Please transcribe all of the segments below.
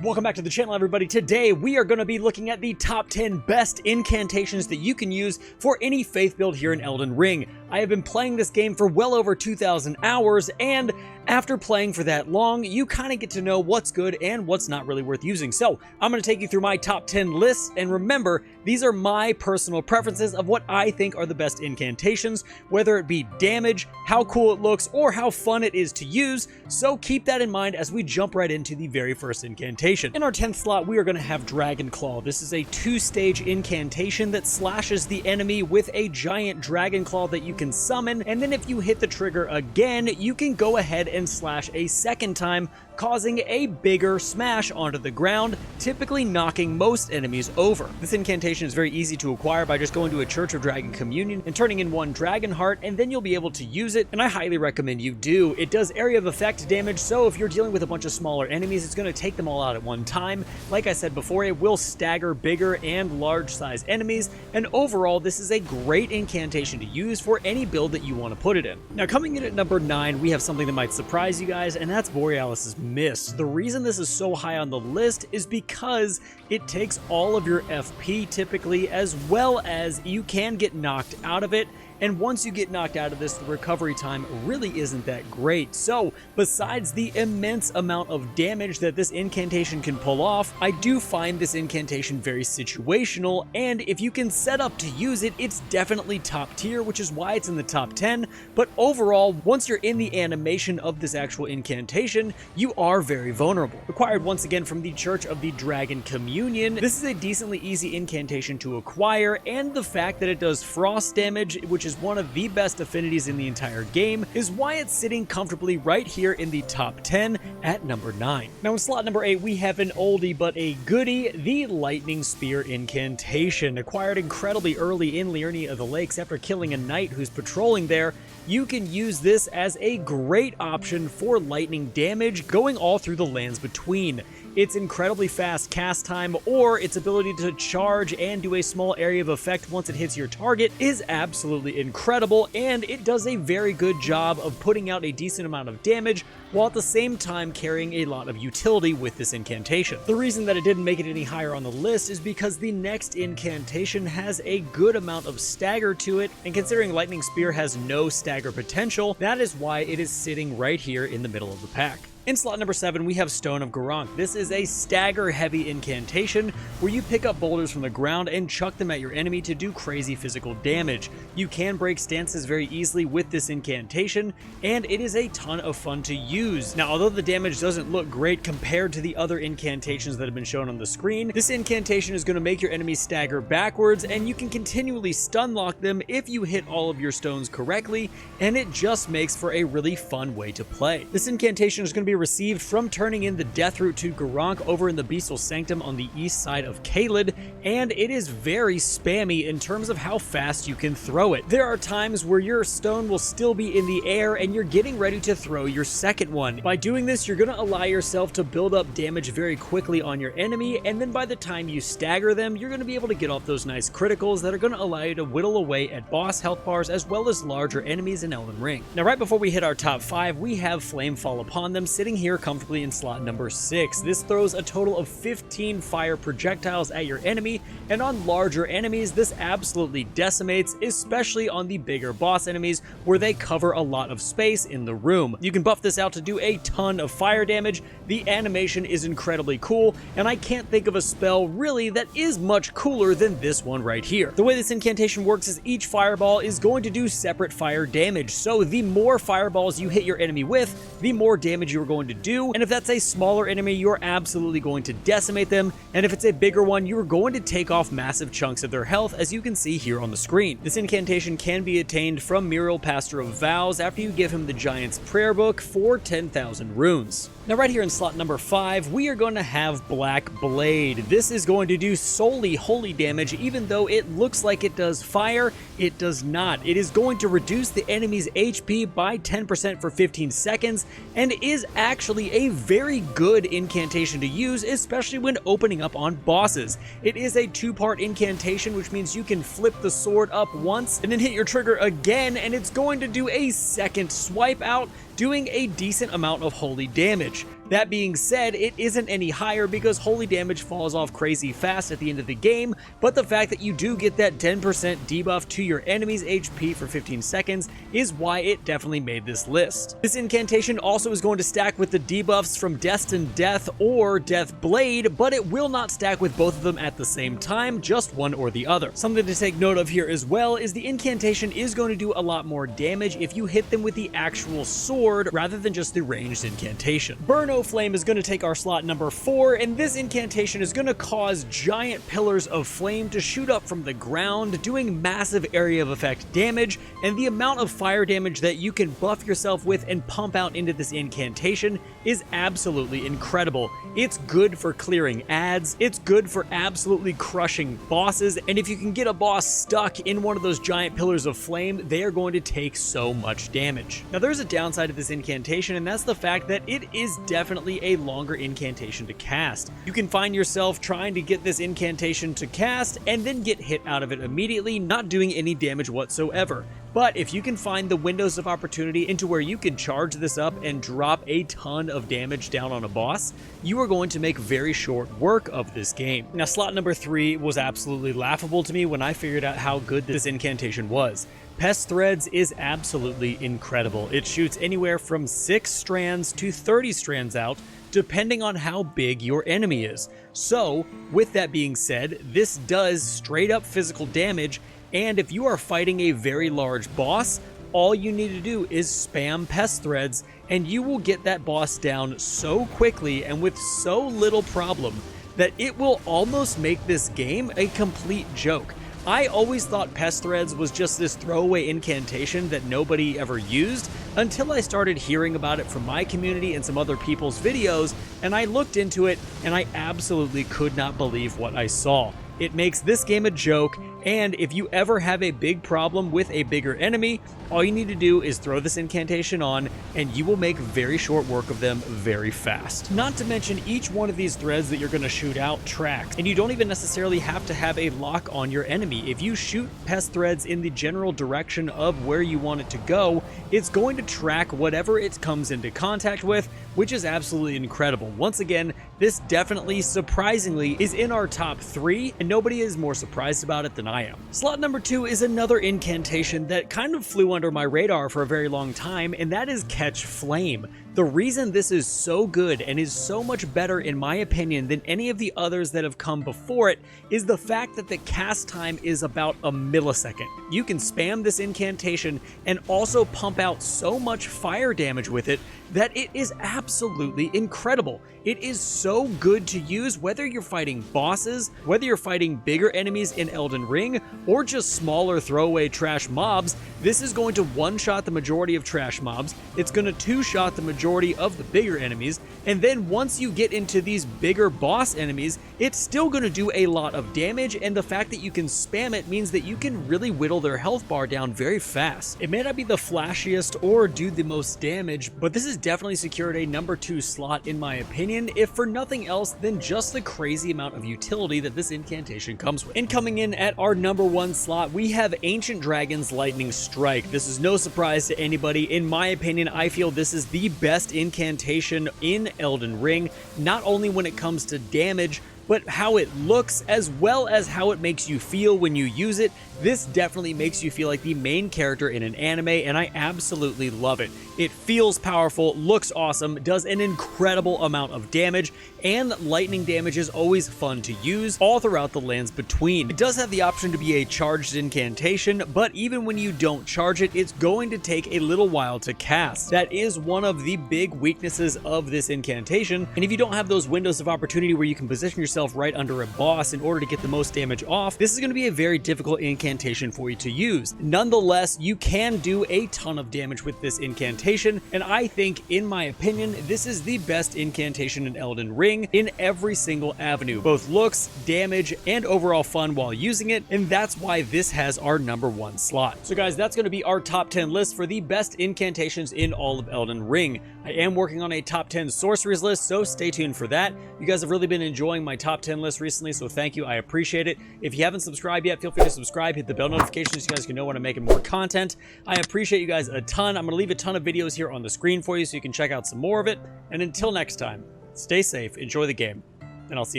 Welcome back to the channel, everybody. Today we are going to be looking at the top 10 best incantations that you can use for any faith build here in Elden Ring. I have been playing this game for well over 2,000 hours, and after playing for that long, you kind of get to know what's good and what's not really worth using. So I'm going to take you through my top 10 lists, and remember, these are my personal preferences of what I think are the best incantations, whether it be damage, how cool it looks, or how fun it is to use. So keep that in mind as we jump right into the very first incantation. In our 10th slot, we are going to have Dragon Claw. This is a 2-stage incantation that slashes the enemy with a giant dragon claw that you can summon, and then if you hit the trigger again, you can go ahead and slash a second time, causing a bigger smash onto the ground, typically knocking most enemies over. This incantation is very easy to acquire by just going to a Church of Dragon Communion and turning in one Dragon Heart, and then you'll be able to use it, and I highly recommend you do. It does area of effect damage, so if you're dealing with a bunch of smaller enemies, it's going to take them all out at one time. Like I said before, it will stagger bigger and large size enemies, and overall this is a great incantation to use for any build that you want to put it in. Now, coming in at number 9, we have something that might surprise you guys, and that's Borealis' Mist. The reason this is so high on the list is because it takes all of your FP typically, as well as you can get knocked out of it. And once you get knocked out of this, the recovery time really isn't that great. So, besides the immense amount of damage that this incantation can pull off, I do find this incantation very situational, and if you can set up to use it, it's definitely top tier, which is why it's in the top 10. But overall, once you're in the animation of this actual incantation, you are very vulnerable. Acquired once again from the Church of the Dragon Communion, this is a decently easy incantation to acquire, and the fact that it does frost damage, which is one of the best affinities in the entire game, is why it's sitting comfortably right here in the top 10 at number 9. Now in slot number 8, we have an oldie but a goodie, the Lightning Spear Incantation. Acquired incredibly early in Liurnia of the Lakes after killing a knight who's patrolling there, you can use this as a great option for lightning damage going all through the lands between. Its incredibly fast cast time, or its ability to charge and do a small area of effect once it hits your target, is absolutely incredible, and it does a very good job of putting out a decent amount of damage while at the same time carrying a lot of utility with this incantation. The reason that it didn't make it any higher on the list is because the next incantation has a good amount of stagger to it, and considering Lightning Spear has no stagger potential, that is why it is sitting right here in the middle of the pack. In slot number 7, we have Stone of Gurranq. This is a stagger-heavy incantation where you pick up boulders from the ground and chuck them at your enemy to do crazy physical damage. You can break stances very easily with this incantation, and it is a ton of fun to use. Now, although the damage doesn't look great compared to the other incantations that have been shown on the screen, this incantation is going to make your enemies stagger backwards, and you can continually stun lock them if you hit all of your stones correctly, and it just makes for a really fun way to play. This incantation is going to be received from turning in the Death Root to Gurranq over in the Beastal Sanctum on the east side of Caelid, and it is very spammy in terms of how fast you can throw it. There are times where your stone will still be in the air and you're getting ready to throw your second one. By doing this, you're going to allow yourself to build up damage very quickly on your enemy, and then by the time you stagger them, you're going to be able to get off those nice criticals that are going to allow you to whittle away at boss health bars as well as larger enemies in Elden Ring. Now, right before we hit our top 5, we have Flame Fall Upon Them sitting here comfortably in slot number 6. This throws a total of 15 fire projectiles at your enemy, and on larger enemies, this absolutely decimates, especially on the bigger boss enemies where they cover a lot of space in the room. You can buff this out to do a ton of fire damage. The animation is incredibly cool, and I can't think of a spell really that is much cooler than this one right here. The way this incantation works is each fireball is going to do separate fire damage, so the more fireballs you hit your enemy with, the more damage you're going to do, and if that's a smaller enemy, you're absolutely going to decimate them, and if it's a bigger one, you're going to take off massive chunks of their health, as you can see here on the screen. This incantation can be attained from Muriel, Pastor of Vows, after you give him the Giant's Prayer Book for 10,000 runes. Now right here in slot number 5, we are going to have Black Blade. This is going to do solely holy damage, even though it looks like it does fire, it does not. It is going to reduce the enemy's HP by 10% for 15 seconds, and is actually a very good incantation to use, especially when opening up on bosses. It is a 2-part incantation, which means you can flip the sword up once and then hit your trigger again, and it's going to do a second swipe out, doing a decent amount of holy damage. That being said, it isn't any higher because holy damage falls off crazy fast at the end of the game, but the fact that you do get that 10% debuff to your enemy's HP for 15 seconds is why it definitely made this list. This incantation also is going to stack with the debuffs from Destined Death or Death Blade, but it will not stack with both of them at the same time, just one or the other. Something to take note of here as well is the incantation is going to do a lot more damage if you hit them with the actual sword rather than just the ranged incantation. Burn Flame is going to take our slot number 4, and this incantation is going to cause giant pillars of flame to shoot up from the ground, doing massive area of effect damage, and the amount of fire damage that you can buff yourself with and pump out into this incantation is absolutely incredible. It's good for clearing ads, it's good for absolutely crushing bosses, and if you can get a boss stuck in one of those giant pillars of flame, they are going to take so much damage. Now there's a downside to this incantation, and that's the fact that it is definitely a longer incantation to cast. You can find yourself trying to get this incantation to cast and then get hit out of it immediately, not doing any damage whatsoever. But if you can find the windows of opportunity into where you can charge this up and drop a ton of damage down on a boss, you are going to make very short work of this game. Now slot number 3 was absolutely laughable to me when I figured out how good this incantation was. Pest Threads is absolutely incredible. It shoots anywhere from 6 strands to 30 strands out, depending on how big your enemy is. So, with that being said, this does straight up physical damage, and if you are fighting a very large boss, all you need to do is spam Pest Threads, and you will get that boss down so quickly and with so little problem that it will almost make this game a complete joke. I always thought Pest Threads was just this throwaway incantation that nobody ever used until I started hearing about it from my community and some other people's videos, and I looked into it and I absolutely could not believe what I saw. It makes this game a joke, and if you ever have a big problem with a bigger enemy, all you need to do is throw this incantation on, and you will make very short work of them very fast. Not to mention, each one of these threads that you're going to shoot out tracks, and you don't even necessarily have to have a lock on your enemy. If you shoot Pest Threads in the general direction of where you want it to go, it's going to track whatever it comes into contact with, which is absolutely incredible. Once again, this definitely, surprisingly, is in our top 3, and nobody is more surprised about it than I am. Slot number 2 is another incantation that kind of flew under my radar for a very long time, and that is Catch Flame. The reason this is so good and is so much better in my opinion than any of the others that have come before it is the fact that the cast time is about a millisecond. You can spam this incantation and also pump out so much fire damage with it that it is absolutely incredible. It is so good to use whether you're fighting bosses, whether you're fighting bigger enemies in Elden Ring, or just smaller throwaway trash mobs. This is going to one-shot the majority of trash mobs, it's going to two-shot the majority of the bigger enemies, and then once you get into these bigger boss enemies, it's still going to do a lot of damage, and the fact that you can spam it means that you can really whittle their health bar down very fast. It may not be the flashiest or do the most damage, but this has definitely secured a number 2 slot in my opinion, if for nothing else than just the crazy amount of utility that this incantation comes with. And coming in at our number 1 slot, we have Ancient Dragon's Lightning Strike. This is no surprise to anybody. In my opinion, I feel this is the best incantation in Elden Ring, not only when it comes to damage, but how it looks as well as how it makes you feel when you use it. This definitely makes you feel like the main character in an anime, and I absolutely love it. It feels powerful, looks awesome, does an incredible amount of damage, and lightning damage is always fun to use all throughout the lands between. It does have the option to be a charged incantation, but even when you don't charge it, it's going to take a little while to cast. That is one of the big weaknesses of this incantation, and if you don't have those windows of opportunity where you can position yourself right under a boss in order to get the most damage off, this is going to be a very difficult incantation for you to use. Nonetheless, you can do a ton of damage with this incantation, and I think, in my opinion, this is the best incantation in Elden Ring in every single avenue, both looks, damage, and overall fun while using it, and that's why this has our number 1 slot. So guys, that's going to be our top 10 list for the best incantations in all of Elden Ring. I am working on a top 10 sorceries list, so stay tuned for that. You guys have really been enjoying my top top 10 list recently, so thank you. I appreciate it. If you haven't subscribed yet, feel free to subscribe. Hit the bell notifications so you guys can know when I'm making more content. I appreciate you guys a ton. I'm going to leave a ton of videos here on the screen for you so you can check out some more of it. And until next time, stay safe, enjoy the game, and I'll see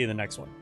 you in the next one.